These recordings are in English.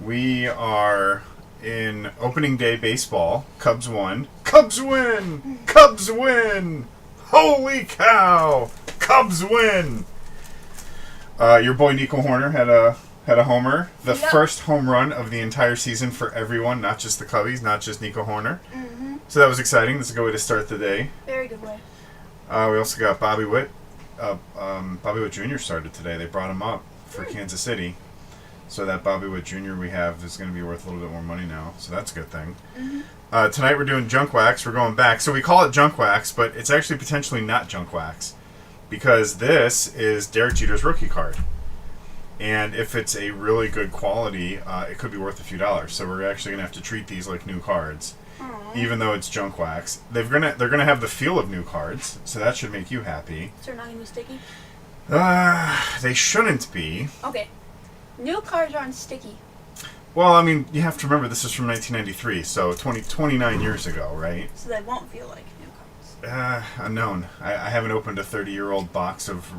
We are in opening day baseball. Cubs won. Cubs win! Cubs win! Holy cow! Cubs win! Your boy Nico Horner had a homer. The first home run of the entire season for everyone, not just the Cubbies, not just Nico Horner. Mm-hmm. So that was exciting. This is a good way to start the day. Very good way. We also got Bobby Witt. Bobby Witt Jr. started today. They brought him up for Kansas City. So that Bobby Witt Jr. we have is going to be worth a little bit more money now. So that's a good thing. Mm-hmm. Tonight we're doing junk wax. We're going back. So we call it junk wax, but it's actually potentially not junk wax. Because this is Derek Jeter's rookie card. And if it's a really good quality, it could be worth a few dollars. So we're actually going to have to treat these like new cards. Aww. Even though it's junk wax. They're gonna have the feel of new cards. So that should make you happy. So they're not going to be sticky? They shouldn't be. Okay. New cards aren't sticky. Well, I mean, you have to remember this is from 1993, so 29 years ago, right? So they won't feel like new cards. Unknown. I haven't opened a 30-year-old box of,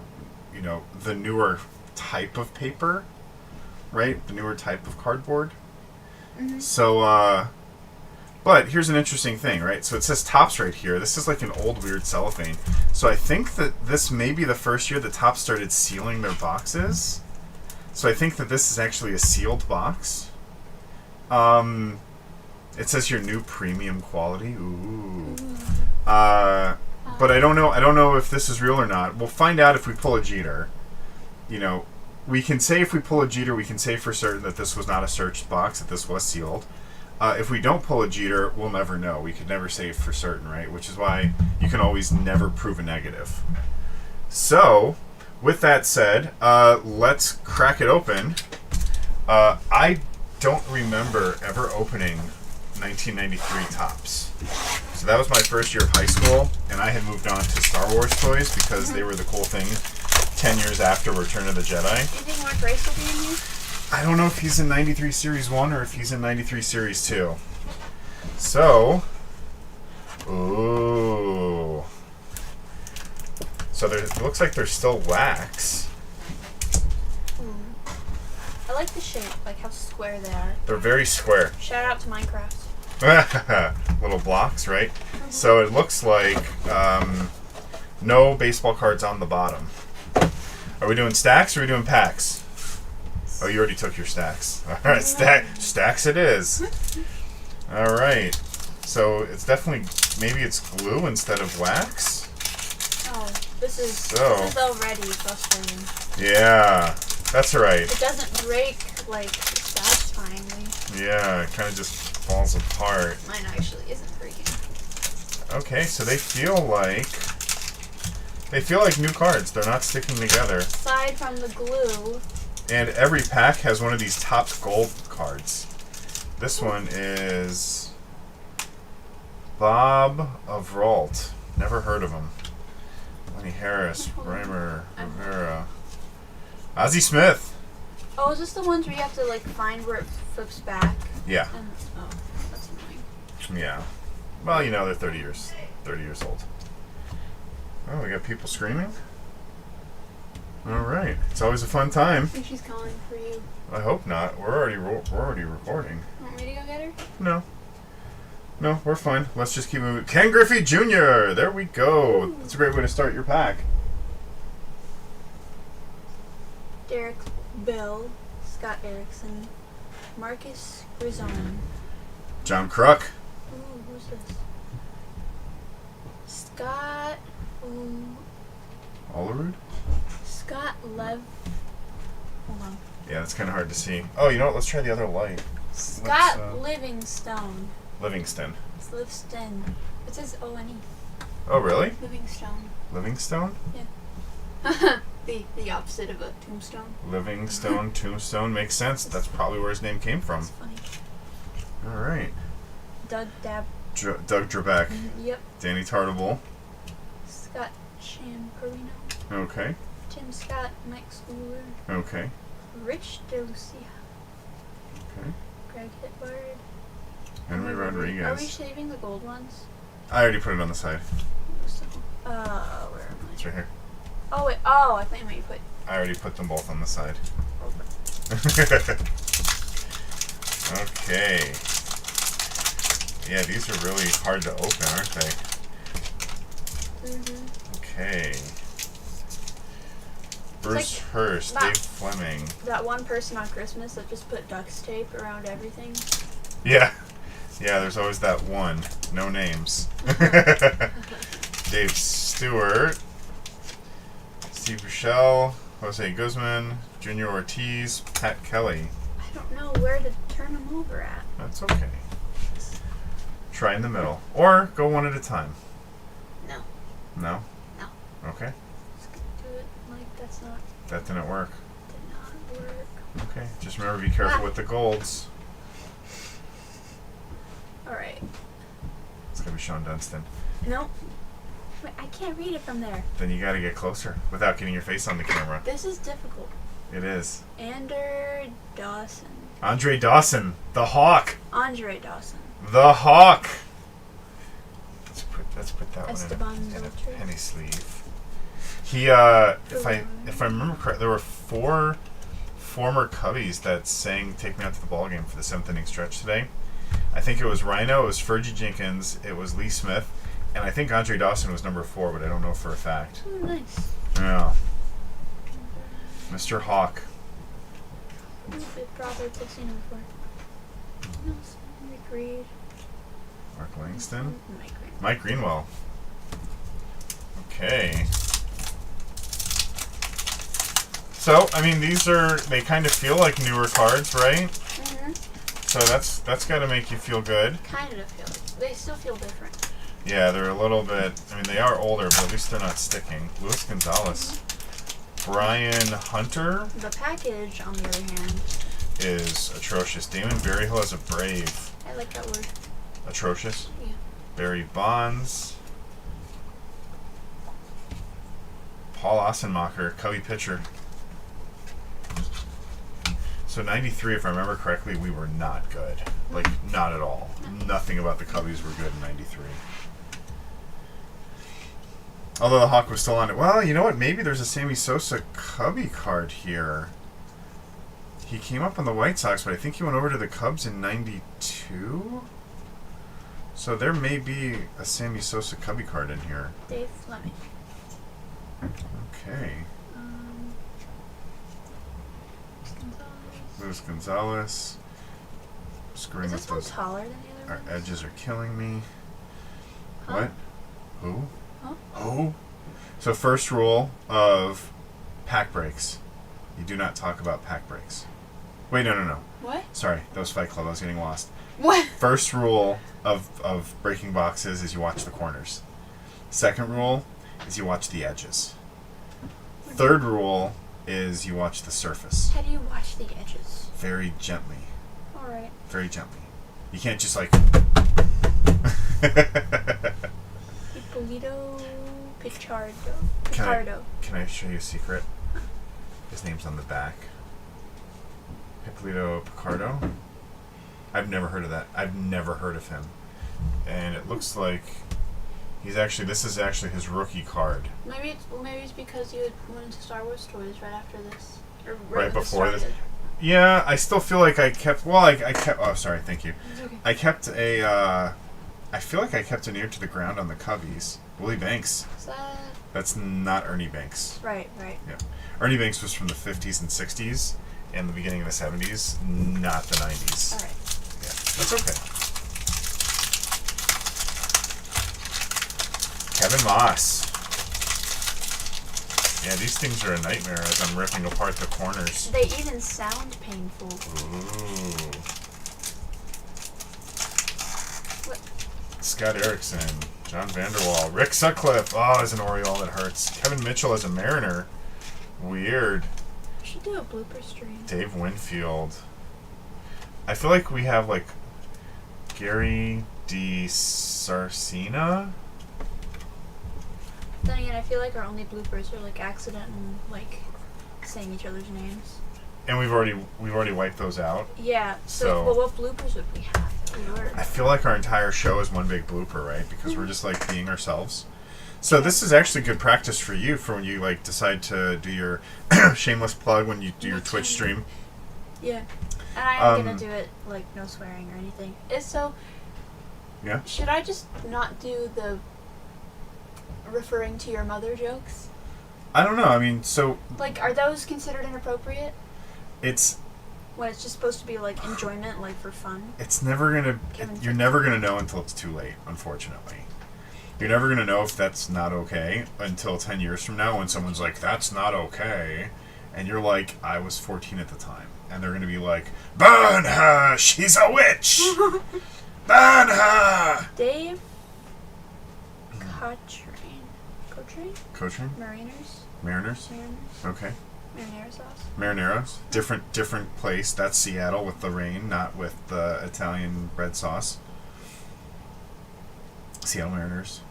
the newer type of paper, right? The newer type of cardboard. Mm-hmm. So, but here's an interesting thing, right? So it says Topps right here. This is like an old weird cellophane. So I think that this may be the first year that Topps started sealing their boxes. So I think that this is actually a sealed box. It says here new premium quality. Ooh. But I don't know. I don't know if this is real or not. We'll find out if we pull a Jeter. We can say if we pull a Jeter, we can say for certain that this was not a searched box, that this was sealed. If we don't pull a Jeter, we'll never know. We could never say for certain, right? Which is why you can always never prove a negative. So, with that said, let's crack it open. I don't remember ever opening 1993 Topps. So that was my first year of high school, and I had moved on to Star Wars toys because they were the cool thing 10 years after Return of the Jedi. Do you think Mark Grace will be in here? I don't know if he's in 93 Series 1 or if he's in 93 Series 2. So, ooh. So it looks like there's still wax. I like the shape, like how square they are. They're very square. Shout out to Minecraft. Little blocks, right? Mm-hmm. So it looks like no baseball cards on the bottom. Are we doing stacks or are we doing packs? Oh, you already took your stacks. All right, stacks it is. All right. So it's definitely, maybe it's glue instead of wax. Oh, this is already frustrating. Yeah, that's all right. It doesn't break, like, satisfyingly. Yeah, it kind of just falls apart. Mine actually isn't breaking. Okay, so they feel like new cards. They're not sticking together. Aside from the glue. And every pack has one of these Topps gold cards. This one is Bob Avralt. Never heard of him. Lenny Harris, Reimer, Rivera, Ozzie Smith. Oh, is this the ones where you have to find where it flips back? Yeah. That's annoying. Yeah. Well, they're 30 years old. Oh, we got people screaming. All right, it's always a fun time. I think she's calling for you. I hope not. We're already recording. Want me to go get her? No, we're fine. Let's just keep moving. Ken Griffey Jr. There we go. Ooh. That's a great way to start your pack. Derek Bell, Scott Erickson, Marcus Grizon, John Kruk. Ooh, who's this? Scott. Olerud? Scott Lev. Hold on. Yeah, that's kind of hard to see. Oh, you know what? Let's try the other light. Scott Livingstone. Livingston. It's Livston. It says O-N-E. Oh, really? Livingstone. Livingstone? Yeah. the opposite of a tombstone. Livingstone, Tombstone makes sense. That's probably where his name came from. That's funny. All right. Doug Drabeck. Yep. Danny Tartable. Scott Champerino. Okay. Tim Scott, Mike Schooler. Okay. Rich DeLucia. Okay. Greg Hitbard. Henry Rodriguez. Are we saving the gold ones? I already put it on the side. So, where am I? It's right here. Oh, wait. Oh, I thought you might put... I already put them both on the side. Okay. Okay. Yeah, these are really hard to open, aren't they? Okay. Bruce like Hurst, that- Dave Fleming. That one person on Christmas that just put duct tape around everything. Yeah. Yeah, there's always that one. No names. Dave Stewart. Steve Rochelle. Jose Guzman. Junior Ortiz. Pat Kelly. I don't know where to turn them over at. That's okay. Try in the middle. Or go one at a time. No. No? No. Okay. Just do it like that's not. That didn't work. Did not work. Okay. Just remember, be careful with the golds. Alright. It's going to be Sean Dunstan. No. Wait, I can't read it from there. Then you got to get closer without getting your face on the camera. This is difficult. It is. Ander Dawson. Andre Dawson, the Hawk. Andre Dawson. The Hawk. Let's put that Esteban one in a Beltre. penny sleeve. He if I remember correctly, there were 4 former Cubbies that sang "Take Me Out to the Ball Game" for the 7th inning stretch today. I think it was Rhino, it was Fergie Jenkins, it was Lee Smith, and I think Andre Dawson was number 4, but I don't know for a fact. Oh, nice. Yeah. Mr. Hawk. Roberts, I've seen him before. Nelson, Rick Reed. Mark Langston. Mike Green. Mike Greenwell. Okay. So, I mean, they kind of feel like newer cards, right? So that's got to make you feel good. Kind of feel. They still feel different. Yeah, they're a little bit, I mean, they are older, but at least they're not sticking. Luis Gonzalez. Brian Hunter The package, on the other hand, is atrocious. Damon Berryhill is a Brave. I like that word. Atrocious. Yeah. Barry Bonds. Paul Ossenmacher, Cubby pitcher. So 93, if I remember correctly, we were not good. Like, not at all. Nothing about the Cubbies were good in 93. Although the Hawk was still on it. Well, you know what? Maybe there's a Sammy Sosa Cubby card here. He came up on the White Sox, but I think he went over to the Cubs in 92? So there may be a Sammy Sosa Cubby card in here. Dave Fleming. Okay. Gonzalez. Luis Gonzalez. Screwing Is with this one those. taller than the Our other ones? edges are killing me. Huh? What? Who? Huh? Who? So first rule of pack breaks. You do not talk about pack breaks. Wait, no. What? Sorry, that was Fight Club. I was getting lost. What? First rule of breaking boxes is you watch the corners. Second rule is you watch the edges. Third rule is you watch the surface. How do you watch the edges? Very gently. Alright. Very gently. You can't just like... Ippolito Pichardo. Can I- Picardo. Can I show you a secret? His name's on the back. Hippolito Picardo. I've never heard of that. I've never heard of him. And it looks like this is actually his rookie card. Maybe it's because you went into Star Wars toys right after this. Or Right when this before this. started. Yeah, I still feel like I kept oh sorry, thank you. It's okay. I kept I feel like I kept an ear to the ground on the Cubbies. Willie Banks. Is that That's not Ernie Banks. right? Yeah. Ernie Banks was from the 50s and 60s and the beginning of the 70s, not the 90s. Alright. Yeah, that's okay. Kevin Moss. Yeah, these things are a nightmare as I'm ripping apart the corners. They even sound painful. Ooh. What? Scott Erickson, John Vanderwall, Rick Sutcliffe. Oh, as an Oriole, that hurts. Kevin Mitchell as a Mariner. Weird. We should do a blooper stream. Dave Winfield. I feel like we have like Gary D. Sarcina. Then again, I feel like our only bloopers are like accident and like saying each other's names. And we've already wiped those out. Yeah. So- So, well, what bloopers would we have? I feel like our entire show is one big blooper, right? Because we're just like being ourselves. So this is actually good practice for you for when you like decide to do your shameless plug when you do your Twitch stream. Yeah. And I am gonna do it like no swearing or anything. Yeah. Should I just not do the referring to your mother jokes? I don't know. I mean, so Like, are those considered inappropriate? it's when it's just supposed to be like enjoyment, like for fun. it's never gonna. You're never gonna know until it's too late. Unfortunately, you're never gonna know if that's not okay until 10 years from now when someone's like, "That's not okay," and you're like, "I was 14 at the time," and they're gonna be like, "Burn her! She's a witch! Burn her!" Dave Cochrane. Coaching? Mariners? Mariners? Okay. Marinara sauce? Marineros. Different place. That's Seattle with the rain, not with the Italian red sauce. Seattle Mariners.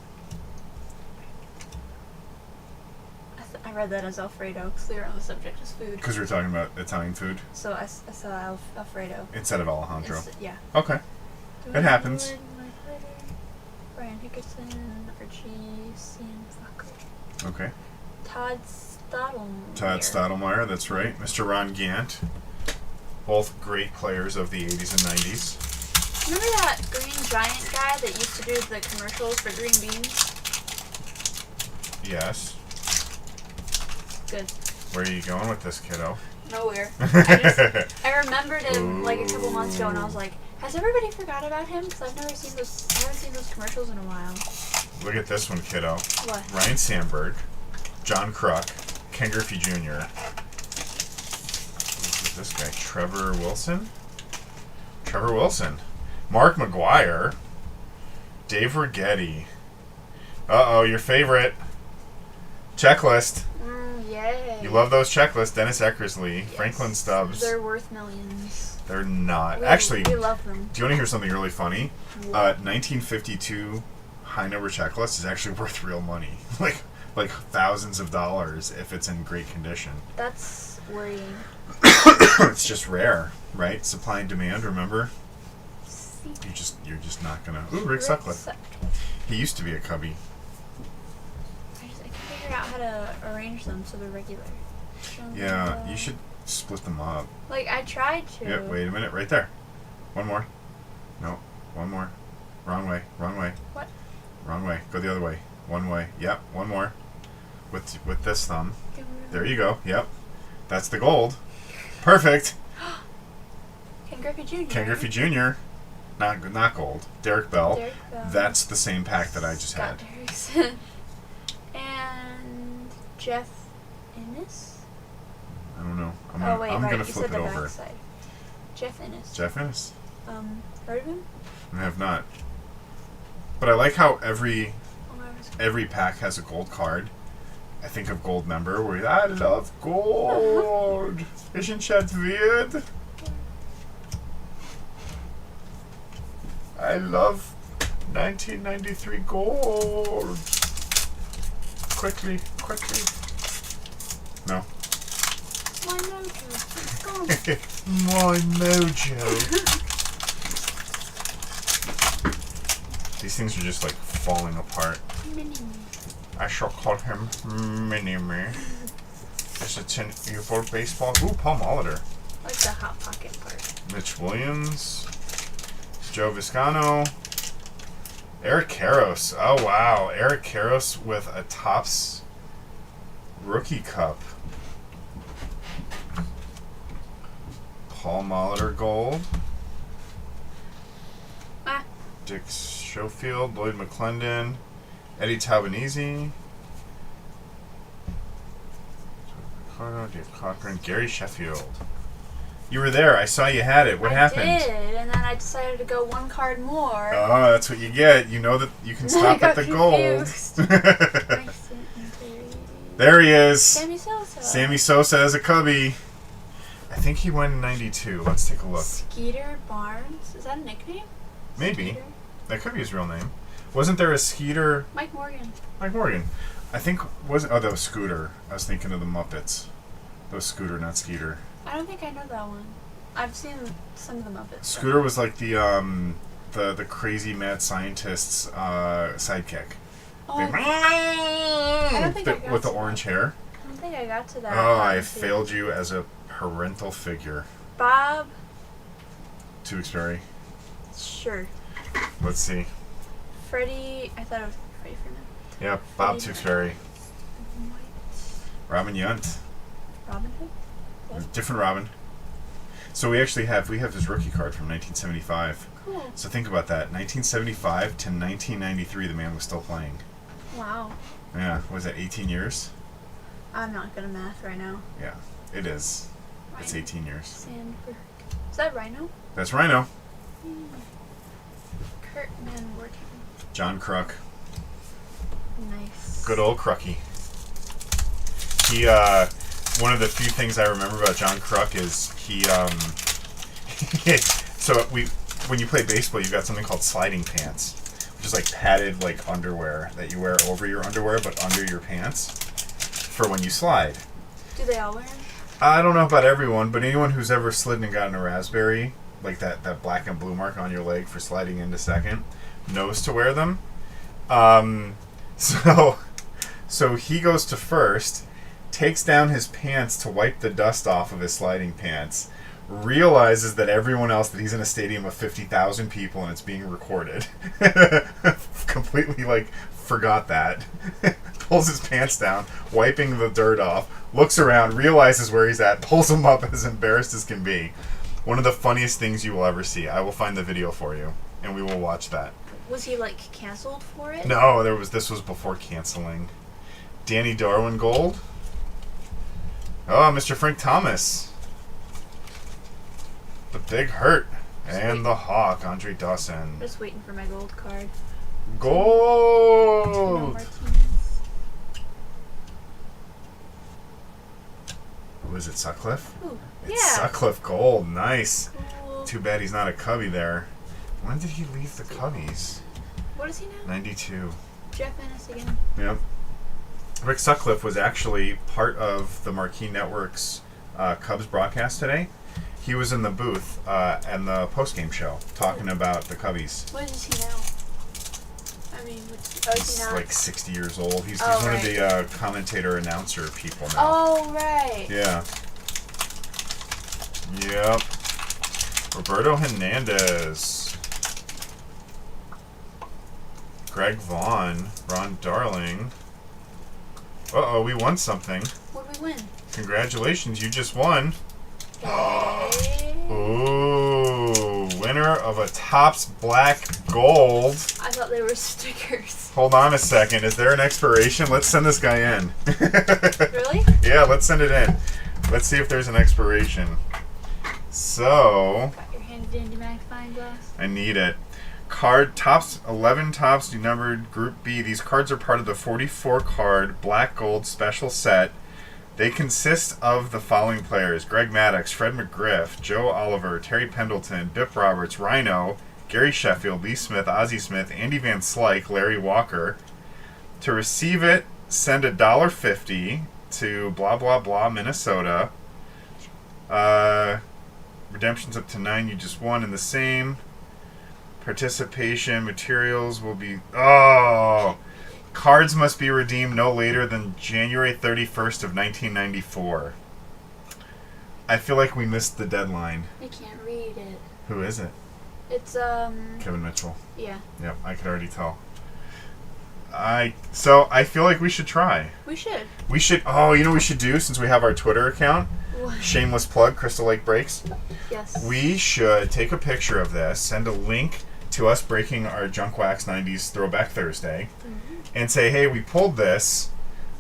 I read that as Alfredo because we were on the subject of food. Because we were talking about Italian food So I saw Alfredo. instead of Alejandro. Yeah. Okay. It happens. Brian Hickerson, Archie, Cian Fucker. Okay. Todd Stottlemyre. Todd Stottlemyre, that's right. Mr. Ron Gant. Both great players of the 80s and 90s. Remember that Green Giant guy that used to do the commercials for green beans? Yes. Good. Where are you going with this, kiddo? Nowhere. I remembered him like a couple months ago, and I was like, has everybody forgot about him? Because I haven't seen those commercials in a while. Look at this one, kiddo. What? Ryan Sandberg, John Kruk, Ken Griffey Jr. Who's this guy? Trevor Wilson? Trevor Wilson. Mark McGuire. Dave Rigetti. Uh-oh, your favorite. Checklist. Yay. You love those checklists. Dennis Eckersley, Yes. Franklin Stubbs. They're worth millions. They're not. We Actually, do love them. you want to hear something really funny? What? 1952 high number checklist is actually worth real money. like thousands of dollars if it's in great condition. That's worrying. It's just rare, right? Supply and demand, remember? You're just not gonna. Ooh, Rick Sutcliffe. He used to be a Cubby. I can't figure out how to arrange them so they're regular. Yeah, you should split them up. Like, I tried to. Yep, wait a minute, right there. One more. No, one more. Wrong way, wrong way. What? Wrong way. Go the other way. One way. Yep, one more. With this thumb. There you go. Yep. That's the gold. Perfect. Ken Griffey Jr. Ken Griffey Jr. Not gold. Derek Bell. Derek Bell. That's the same pack that I just Scott had. Derrickson. And Jeff Innes? I don't know. I'm Right, gonna you flip said it the over. backside. Jeff Innes. Jeff Innes. Heard of him? I have not. But I like how every Oh, I was- every pack has a gold card. I think of Gold Member where I love gold. Isn't that weird? I love 1993 gold. Quickly. No. My mojo. It's gone. My mojo. These things are just like falling apart. Mini-me. I shall call him Mini-Me. Is it an evil baseball? Ooh, Paul Molitor. I like the Hot Pocket part. Mitch Williams. Joe Viscano. Eric Karros. Oh, wow. Eric Karros with a Topps Rookie Cup. Paul Molitor Gold. Ah. Dick Schofield. Lloyd McClendon. Eddie Tabanese. Dave Cochran. Gary Sheffield. You were there. I saw you had it. What happened? I did, and then I decided to go one card more. Oh, that's what you get. You know that you can stop at the gold. Confused. There he is. Sammy Sosa. Sammy Sosa as a Cubby. I think he went in 92. Let's take a look. Skeeter Barnes. Is that a nickname? Maybe. Skeeter? That could be his real name. Wasn't there a Skeeter? Mike Morgan. Mike Morgan. I think that was Scooter. I was thinking of the Muppets. That was Scooter, not Skeeter. I don't think I know that one. I've seen some of the Muppets. Scooter was like the crazy mad scientist's sidekick. Oh, I don't think I got with the to orange hair. I don't think I got to that. Oh, I one, too. failed you as a parental figure. Bob Tewksbury. Sure. Let's see. Freddie. I thought it was Freddie Freeman. Yeah, Bob Freddie Tewksbury. White. Robin Yount. Robin Hood. What? Different Robin. So we have his rookie card from 1975. Cool. So think about that. 1975 to 1993, the man was still playing. Wow. Yeah, what was that, 18 years? I'm not good at math right now. Yeah, it is. It's Rhino. 18 years. Sandberg. Is that Rhino? That's Rhino. Kurt Manworth. John Kruk. Nice. Good old Crucky. He, one of the few things I remember about John Kruk is he, so when you play baseball, you've got something called sliding pants, which is like padded like underwear that you wear over your underwear but under your pants for when you slide. Do they all wear them? I don't know about everyone, but anyone who's ever slid and gotten a raspberry, like that black and blue mark on your leg for sliding into second, knows to wear them. So he goes to first, takes down his pants to wipe the dust off of his sliding pants, realizes that everyone else, that he's in a stadium of 50,000 people and it's being recorded. Completely, like, forgot that. Pulls his pants down, wiping the dirt off, looks around, realizes where he's at, pulls him up as embarrassed as can be. One of the funniest things you will ever see. I will find the video for you, and we will watch that. Was he like canceled for it? No, this was before canceling. Danny Darwin Gold. Oh, Mr. Frank Thomas. The Big Hurt. And the Hawk, Andre Dawson. Just waiting for my gold card. No Gold! Martinez. Who is it, Sutcliffe? Ooh, It's yeah. Sutcliffe Gold. Nice. Cool. Too bad he's not a Cubby there. When did he leave the Cubbies? What is he now? 92. Jeff Ennis again. Yep. Rick Sutcliffe was actually part of the Marquee Network's Cubs broadcast today. He was in the booth and the postgame show talking about the Cubbies. What is he now? I mean, is he He's not? like 60 years old. He's Oh, one right. of the commentator-announcer people now. Oh, right. Yeah. Yep. Roberto Hernandez. Greg Vaughn. Ron Darling. Uh-oh, we won something. What did we win? Congratulations, you just won. Hey. Ooh, winner of a Topps Black Gold. I thought they were stickers. Hold on a second. Is there an expiration? Let's send this guy in. Really? Yeah, let's send it in. Let's see if there's an expiration. So, Got your handy dandy magnifying glass. I need it. Card Topps, 11 Topps numbered Group B. These cards are part of the 44 card Black Gold special set. They consist of the following players: Greg Maddux, Fred McGriff, Joe Oliver, Terry Pendleton, Bip Roberts, Rhino, Gary Sheffield, Lee Smith, Ozzie Smith, Andy Van Slyke, Larry Walker. To receive it, send $1.50 to blah blah blah Minnesota. Redemptions up to 9. You just won in the same. Participation materials will be... Oh! Cards must be redeemed no later than January 31st of 1994. I feel like we missed the deadline. I can't read it. Who is it? It's, Kevin Mitchell. yeah. Yep, I could already tell. So I feel like we should try. We should. We should... Oh, you know what we should do since we have our Twitter account? What? Shameless plug, Crystal Lake Breaks. Yes. We should take a picture of this, send a link to us breaking our Junk Wax 90s Throwback Thursday, and say, hey, we pulled this.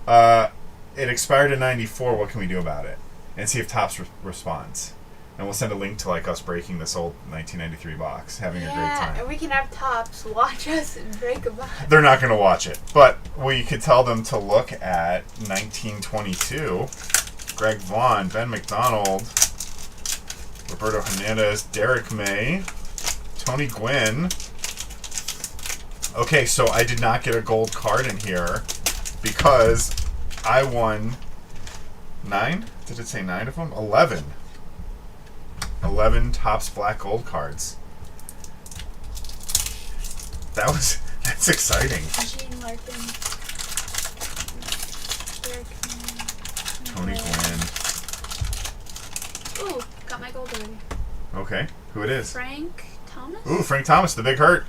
It expired in 94. What can we do about it? And see if Topps responds. And we'll send a link to like us breaking this old 1993 box, having a great Yeah, time. and we can have Topps watch us and break them up. They're not going to watch it, but we could tell them to look at 1922. Greg Vaughn, Ben McDonald, Roberto Hernandez, Derek May, Tony Gwynn. Okay, so I did not get a gold card in here because I won 9? Did it say 9 of them? 11. 11 Topps Black Gold cards. That's exciting. Gene Larkin. Derek May. Tony Gwynn. Ooh, got my gold already. Okay. Who it is? Frank Thomas? Ooh, Frank Thomas, the big hurt.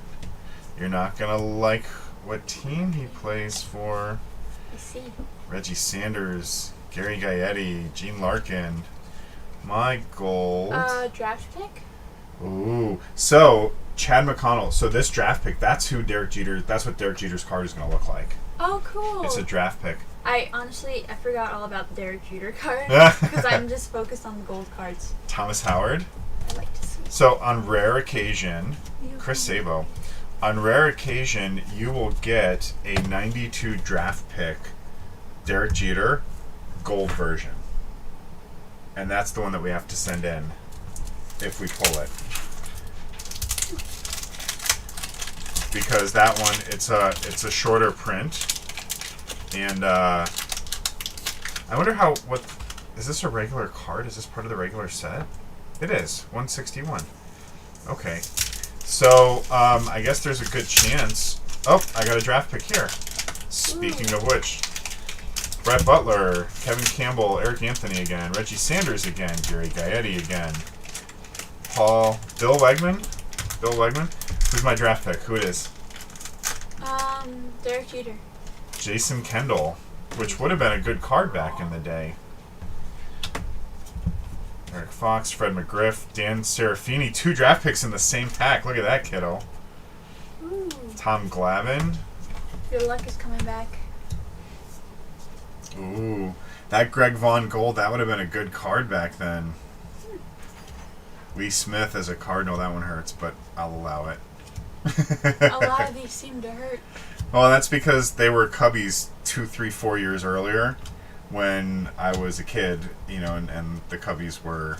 You're not going to like what team he plays for. I see. Reggie Sanders, Gary Gaetti, Gene Larkin. My gold. Draft pick? Ooh. So, Chad McConnell. So this draft pick, that's what Derek Jeter's card is going to look like. Oh, cool. It's a draft pick. I forgot all about the Derek Jeter card because I'm just focused on the gold cards. Thomas Howard. I like to see. So, on rare occasion, Chris Sabo, on rare occasion, you will get a 92 draft pick, Derek Jeter, gold version. And that's the one that we have to send in if we pull it. Because that one, it's a shorter print. And I wonder what is this a regular card? Is this part of the regular set? It is 161. Okay, so I guess there's a good chance. Oh, I got a draft pick here. Speaking of which, Brett Butler, Kevin Campbell, Eric Anthony again, Reggie Sanders again, Gary Gaetti again, Bill Wegman. Who's my draft pick? Who it is? Derek Jeter. Jason Kendall, which would have been a good card back in the day. Eric Fox, Fred McGriff, Dan Serafini, 2 draft picks in the same pack. Look at that, kiddo. Ooh. Tom Glavine. Your luck is coming back. Ooh, that Greg Vaughn gold, that would have been a good card back then. Lee Smith as a Cardinal, that one hurts, but I'll allow it. A lot of these seem to hurt. Well, that's because they were Cubbies 2, 3, 4 years earlier when I was a kid, and the Cubbies were,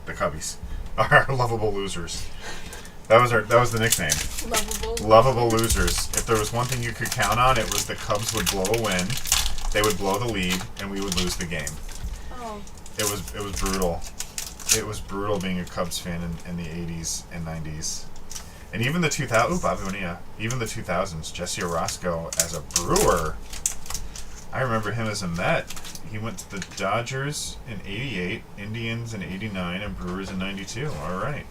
the Cubbies are lovable losers. That was the nickname. Lovable losers. If there was one thing you could count on, it was the Cubs would blow a win, they would blow the lead, and we would lose the game. Oh. It was brutal. It was brutal being a Cubs fan in the 80s and 90s. And even the 2000s, Bobby Bonilla, even the 2000s, Jesse Orosco as a Brewer. I remember him as a Met. He went to the Dodgers in 88, Indians in 89, and Brewers in 92. All right.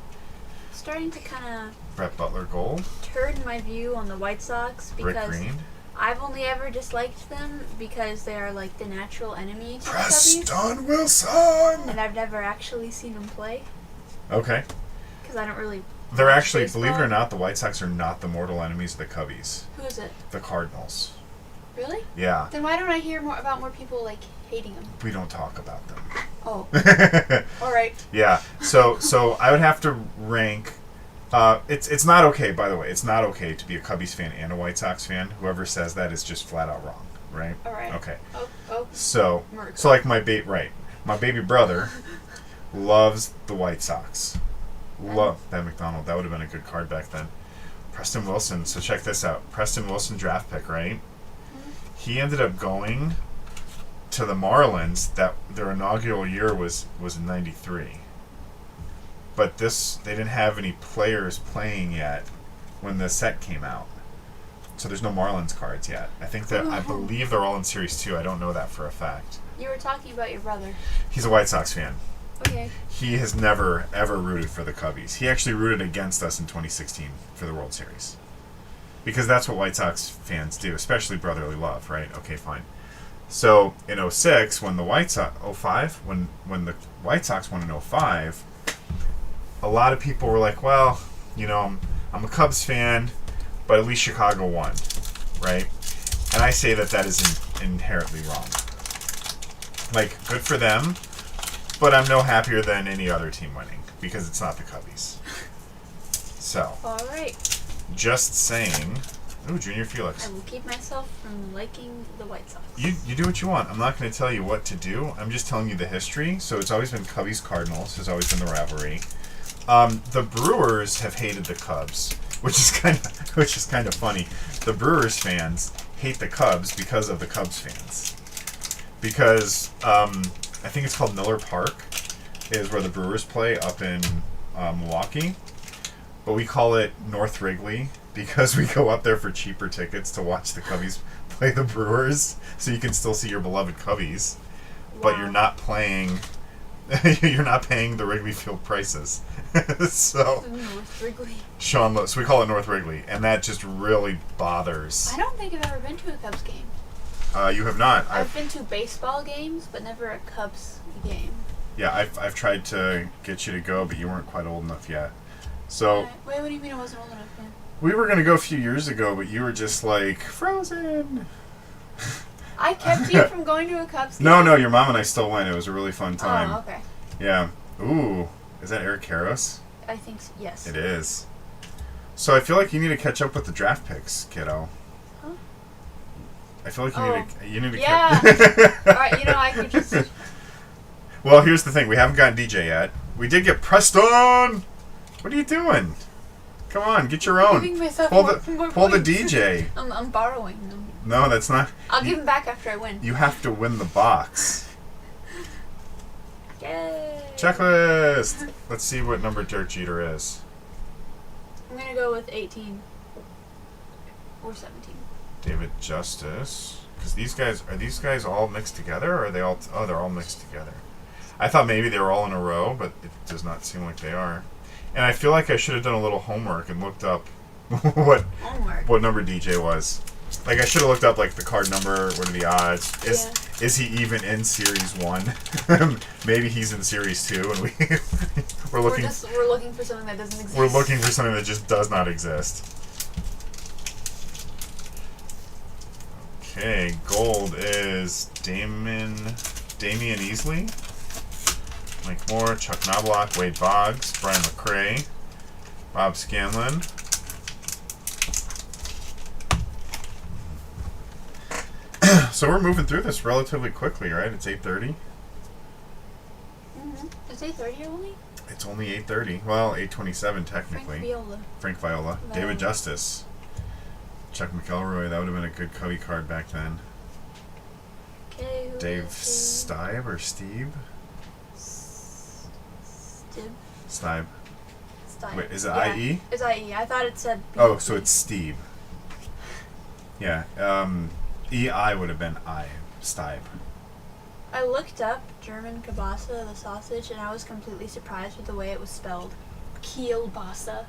Starting to kind of Brett Butler gold. turn my view on the White Sox Rick because Green. I've only ever disliked them because they are like the natural enemy to the Preston Cubbies. Wilson! And I've never actually seen them play Okay. because I don't really. They're watch actually, baseball. believe it or not, the White Sox are not the mortal enemies of the Cubbies. Who is it? The Cardinals. Really? Yeah. Then why don't I hear more people like hating them? We don't talk about them. Oh, all right. Yeah. So I would have to rank. It's not okay, by the way. It's not okay to be a Cubbies fan and a White Sox fan. Whoever says that is just flat out wrong, right? All right. Okay. Oh. So Merc. like my baby brother loves the White Sox. Love Ben McDonald. That would have been a good card back then. Preston Wilson. So check this out. Preston Wilson draft pick, right? He ended up going to the Marlins. That their inaugural year was in '93. But they didn't have any players playing yet when the set came out. So there's no Marlins cards yet. I believe they're all in Series 2. I don't know that for a fact. You were talking about your brother. He's a White Sox fan. Okay. He has never, ever rooted for the Cubbies. He actually rooted against us in 2016 for the World Series. Because that's what White Sox fans do, especially brotherly love, right? Okay, fine. So, in 06, when the White Sox... 05? When the White Sox won in 05, a lot of people were like, well, I'm a Cubs fan, but at least Chicago won, right? And I say that is inherently wrong. Like, good for them, but I'm no happier than any other team winning because it's not the Cubbies. So, All right. just saying. Ooh, Junior Felix. I will keep myself from liking the White Sox. You do what you want. I'm not going to tell you what to do. I'm just telling you the history. So it's always been Cubbies Cardinals has always been the rivalry. The Brewers have hated the Cubs, which is kind of funny. The Brewers fans hate the Cubs because of the Cubs fans. Because I think it's called Miller Park is where the Brewers play up in Milwaukee. But we call it North Wrigley because we go up there for cheaper tickets to watch the Cubbies play the Brewers, so you can still see your beloved Cubbies, but Wow. you're not playing You're not paying the Wrigley Field prices. So, North Wrigley. Sean, so we call it North Wrigley, and that just really bothers. I don't think I've ever been to a Cubs game. You have not. I've been to baseball games, but never a Cubs game. Yeah, I've tried to get you to go, but you weren't quite old enough yet. So Wait, what do you mean I wasn't old enough yet? we were gonna go a few years ago, but you were just like Frozen. I kept you from going to a Cubs game? No, your mom and I still went. It was a really fun time. Oh, okay. Yeah. Ooh, is that Eric Karros? I think so, yes. It is. So I feel like you need to catch up with the draft picks, kiddo. Huh? I feel like you need to. Yeah. Alright, I could just... Well, here's the thing. We haven't gotten DJ yet. We did get Preston. What are you doing? Come on, get your own. Giving myself Pull more the points. DJ. I'm borrowing them. No, that's not. I'll give them back after I win. You have to win the box. Yay! Checklist. Let's see what number Derek Jeter is. I'm gonna go with 18. Or 17. David Justice. Because these guys all mixed together, or are they all? Oh, they're all mixed together. I thought maybe they were all in a row, but it does not seem like they are. And I feel like I should have done a little homework and looked up Homework. what number DJ was. Like I should have looked up like the card number. What are the odds? Is he even in Series 1? Maybe he's in Series 2, and we're looking. We're looking for something that doesn't exist. We're looking for something that just does not exist. Okay, gold is Damian Easley, Mike Moore, Chuck Knobloch, Wade Boggs, Brian McRae, Bob Scanlon. So we're moving through this relatively quickly, right? It's 8:30. It's 8:30 only? It's only 8:30. Well, 8:27 technically. Frank Viola. Viola. David Justice. Chuck McElroy. That would have been a good Cubby card back then. Okay, Dave Stieb or Steve? Stib. Stieb. Stib. Wait, is it Yeah, IE? It's IE. I thought it said B. Oh, so it's Steve. Yeah. EI would have been Stieb. I looked up German Kielbasa, the sausage, and I was completely surprised with the way it was spelled. Kielbasa.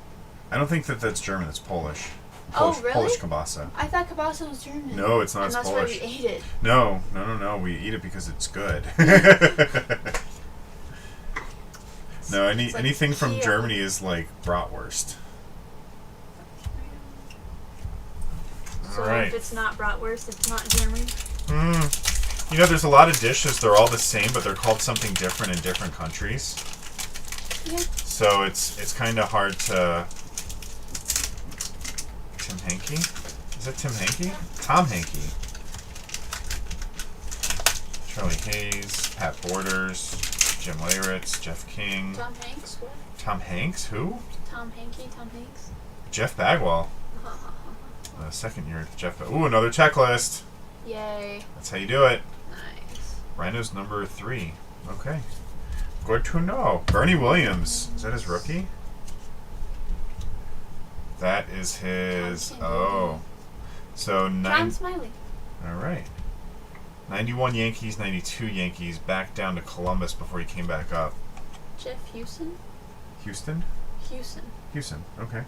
I don't think that's German. It's Polish. Oh, really? Polish kielbasa. I thought kielbasa was German. No, it's not. And It's that's Polish. why we ate it. No. We eat it because it's good. No, It's like anything from Kiel. Germany is like bratwurst. So Alright. if it's not bratwurst, it's not German. There's a lot of dishes. They're all the same, but they're called something different in different countries. Yeah. So it's kind of hard to. Tim Henke? Is that Tim Henke? Tom Henke. Charlie Hayes, Pat Borders, Jim Leyritz, Jeff King. Tom Hanks? What? Tom Hanks? Who? Tom Hanks? Jeff Bagwell. Second year, Jeff. Ooh, another checklist. Yay. That's how you do it. Nice. Rhino's number 3. Okay. Good to know. Bernie Williams. Is that his rookie? That is his. Oh. So John Smiley. All right. 91 Yankees, 92 Yankees. Back down to Columbus before he came back up. Jeff Houston? Houston. Houston. Okay.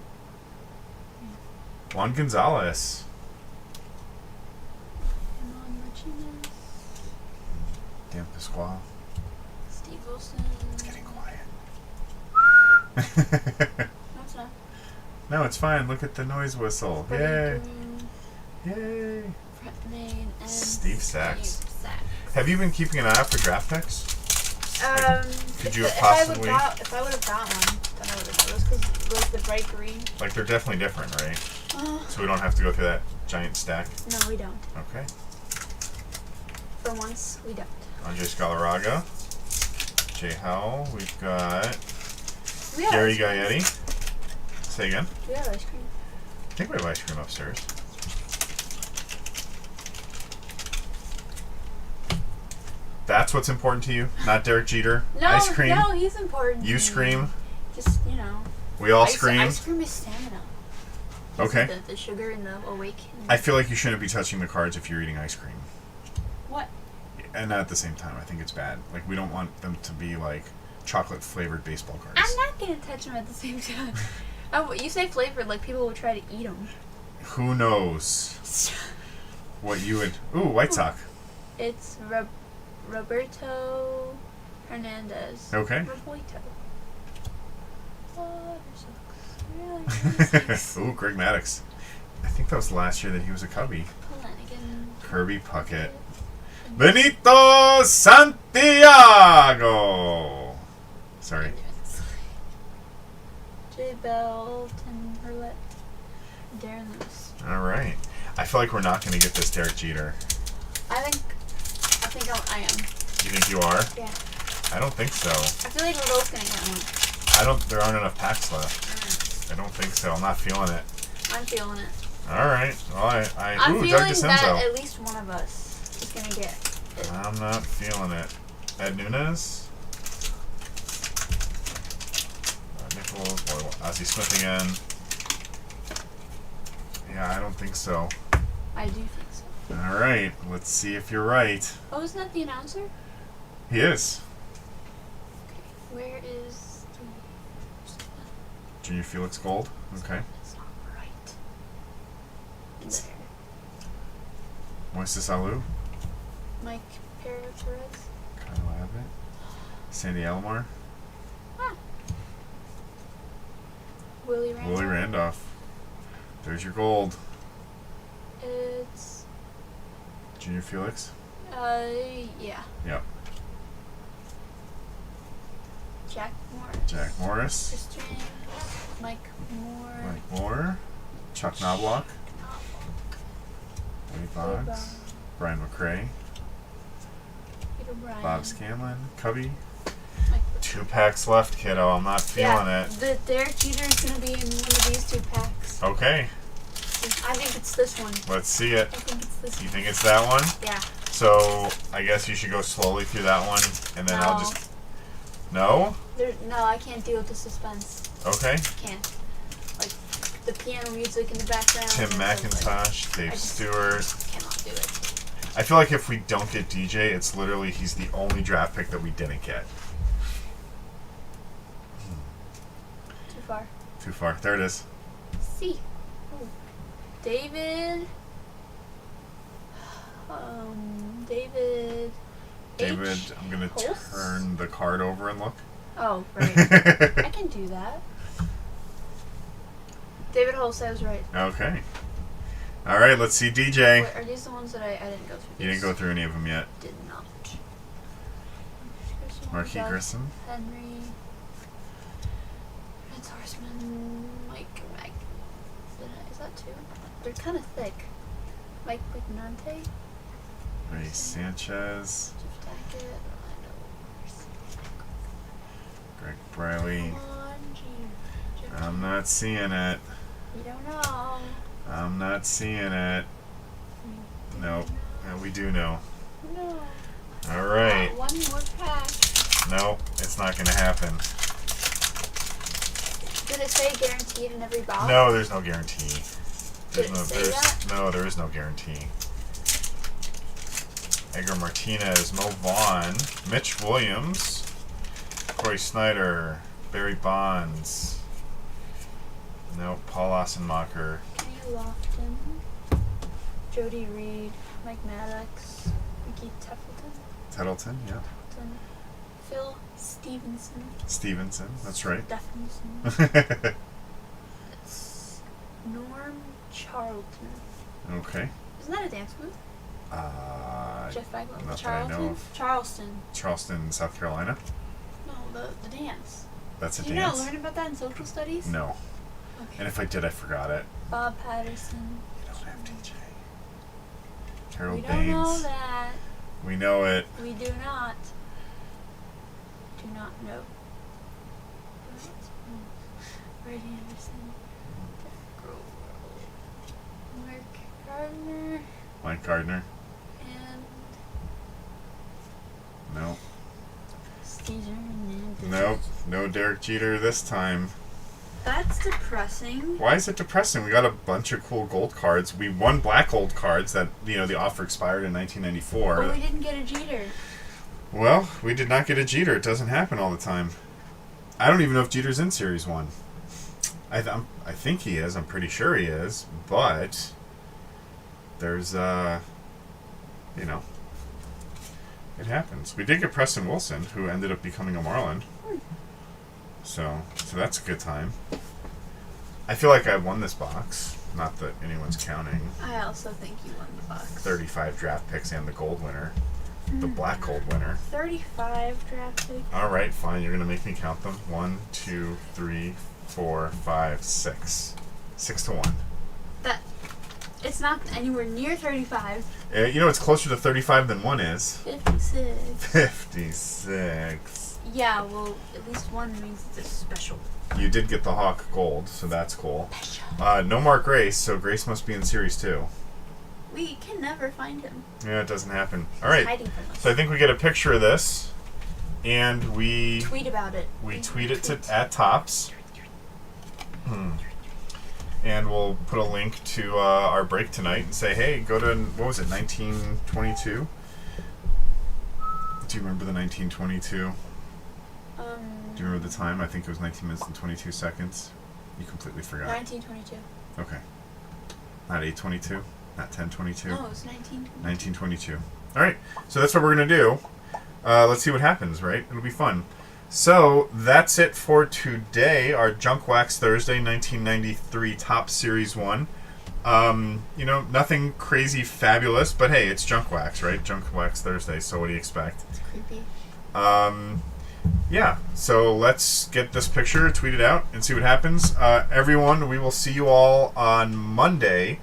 Juan Gonzalez. Ramon Martinez. Dan Pasquale. Steve Wilson. It's getting quiet. No, it's not. No, it's fine. Look at the noise whistle. Freddie Yay. Green, Yay. Brett Main, and Steve Sachs. Steve Sachs. Have you been keeping an eye out for draft picks? Could you have If possibly? I would have got one, then I would have got those because like the bright green. Like they're definitely different, right? So we don't have to go through that giant stack. No, we don't. Okay. For once, we don't. Andre Scalaraga. Jay Howell. We've got We have Gary ice cream. Gaetti. Say again. We have ice cream. I think we have ice cream upstairs. That's what's important to you, not Derek Jeter. No, Ice cream. no, he's important. You to me. scream. Just We all ice, scream. Ice cream is stamina. Okay. The sugar and the awakening. I feel like you shouldn't be touching the cards if you're eating ice cream. What? and at the same time, I think it's bad. Like, we don't want them to be like chocolate flavored baseball cards. I'm not gonna touch them at the same time. Oh, you say flavored, like people will try to eat them. Who knows what you would? Ooh, White Sox. It's Roberto Hernandez. Okay. Roberto. Water Sox. Really? Ooh, Greg Maddux. I think that was last year that he was a Cubby. Flanagan. Kirby Puckett. Benito Santiago. Sorry. J. Bell, Tim Hurlett, Darren Lewis. All right. I feel like we're not going to get this Derek Jeter. I think I am. You think you are? Yeah. I don't think so. I feel like we're both gonna get one. There aren't enough packs left. I don't think so. I'm not feeling it. I'm feeling it. All right. Well, I'm ooh, Doug feeling DeCenzo. that at least one of us is gonna get it. I'm not feeling it. Ed Nunez. Nichols. Ozzie Smith again. Yeah, I don't think so. I do think so. All right. Let's see if you're right. Oh, isn't that the announcer? He is. Where is the... Junior Felix Gold. Okay. It's not right. There. Moises Alou. Mike Perez. Kyle Abbott. Sandy Alomar. Ah. Willie Randolph. Willie Randolph. There's your gold. It's... Junior Felix. yeah. Yep. Jack Morris. Jack Morris. Chris James. Mike Moore. Mike Moore. Chuck Knobloch. Wade Boggs. Brian McRae. Peter Bryan. Bob Scanlon. Cubby. Mike 2 packs left, kiddo. I'm not feeling it. The Derek Jeter is going to be in one of these 2 packs. Okay. I think it's this one. Let's see it. I think it's this You one. think it's that one? Yeah. So I guess you should go slowly through that one, and then I'll No. just. No? No, I can't deal with the suspense. Okay. Can't. Like, the piano music in the background. Tim and the, like, McIntosh, I Dave just Stewart. cannot do it. I feel like if we don't get DJ, it's literally he's the only draft pick that we didn't get. Too far. Too far. There it is. C. Ooh. David. David. David, H. I'm gonna Holtz? turn the card over and look. Oh, right. I can do that. David Holtz, I was right. Okay. All right, let's see DJ. Wait, are these the ones that I didn't go through? You didn't go through any of them yet. Did not. Marquis Doug Grissom. Henry. Vince Horseman. Mike Mag. Is that 2? They're kind of thick. Mike McNante. Ray Sanchez. Jeff Dackett. Greg Briley. Come on, Jeff. I'm not seeing it. You don't know. I'm not seeing it. Nope. Yeah, we do know. No. All right. One more pack. Nope. It's not going to happen. Did it say guaranteed in every box? No, there's no guarantee. Did it say that? No, there is no guarantee. Edgar Martinez, Mo Vaughn, Mitch Williams, Corey Snyder, Barry Bonds. Nope, Paul Ossenmacher. Kenny Lofton. Jody Reed. Mike Maddox. Ricky Templeton. Tettleton, yeah. Phil Stevenson. Stevenson, that's right. Stephenson. It's Norm Charlton. Okay. Isn't that a dance move? Jeff Bagwell. not that I know of. Charleston. Charleston, South Carolina. No, the dance. That's a Did you dance. not learn about that in social studies? No. Okay. And if I did, I forgot it. Bob Patterson. We don't have DJ. Carol We don't Baines. know that. We know it. We do not. Do not know. Brady Anderson. Mark Gardner. Mike Gardner. And Nope. Caesar Hernandez. Nope. No Derek Jeter this time. That's depressing. Why is it depressing? We got a bunch of cool gold cards. We won black gold cards that, the offer expired in 1994. But we didn't get a Jeter. Well, we did not get a Jeter. It doesn't happen all the time. I don't even know if Jeter's in Series 1. I think he is. I'm pretty sure he is. But there's, it happens. We did get Preston Wilson, who ended up becoming a Marlin. So that's a good time. I feel like I won this box. Not that anyone's counting. I also think you won the box. 35 draft picks and the gold winner. The black gold winner. 35 draft picks. All right, fine. You're going to make me count them. 1, 2, 3, 4, 5, 6. 6 to 1. It's not anywhere near 35. It's closer to 35 than 1 is. 56. 56. Yeah, well, at least one means it's a special. You did get the Hawk gold, so that's cool. No Mark Grace, so Grace must be in Series 2. We can never find him. Yeah, it doesn't happen. All He's right. hiding from us. So I think we get a picture of this, and we Tweet about it. tweet it at Tops. And we'll put a link to our break tonight and say, hey, go to, 1922? Do you remember the 1922? Do you remember the time? I think it was 19 minutes and 22 seconds. You completely forgot. 1922. Okay. Not 8:22? Not 10:22? No, it was 1922. 1922. All right. So that's what we're going to do. Let's see what happens, right? It'll be fun. So that's it for today. Our Junk Wax Thursday 1993 Top Series 1. Nothing crazy fabulous, but hey, it's Junk Wax, right? Junk Wax Thursday, so what do you expect? It's creepy. Yeah, so let's get this picture, tweet it out, and see what happens. Everyone, we will see you all on Monday,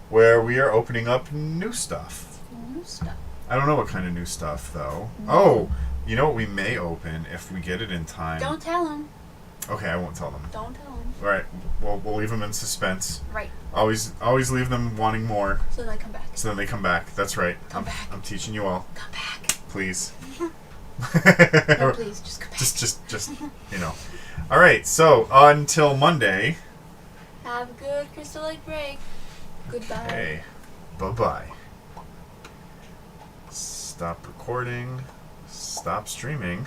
where we are opening up new stuff. New stuff. I don't know what kind of new stuff, though. Oh, you know what we may open if we get it in time? Don't tell him. Okay, I won't tell them. Don't tell him. All right, we'll leave them in suspense. Right. Always leave them wanting more, So they come back. so then they come back. That's right. Come back. I'm teaching you all. Come back. Please. No, please, just come back. Just, All right, so until Monday. Have a good Crystal Lake break. Goodbye. Hey, bye-bye. Stop recording. Stop streaming.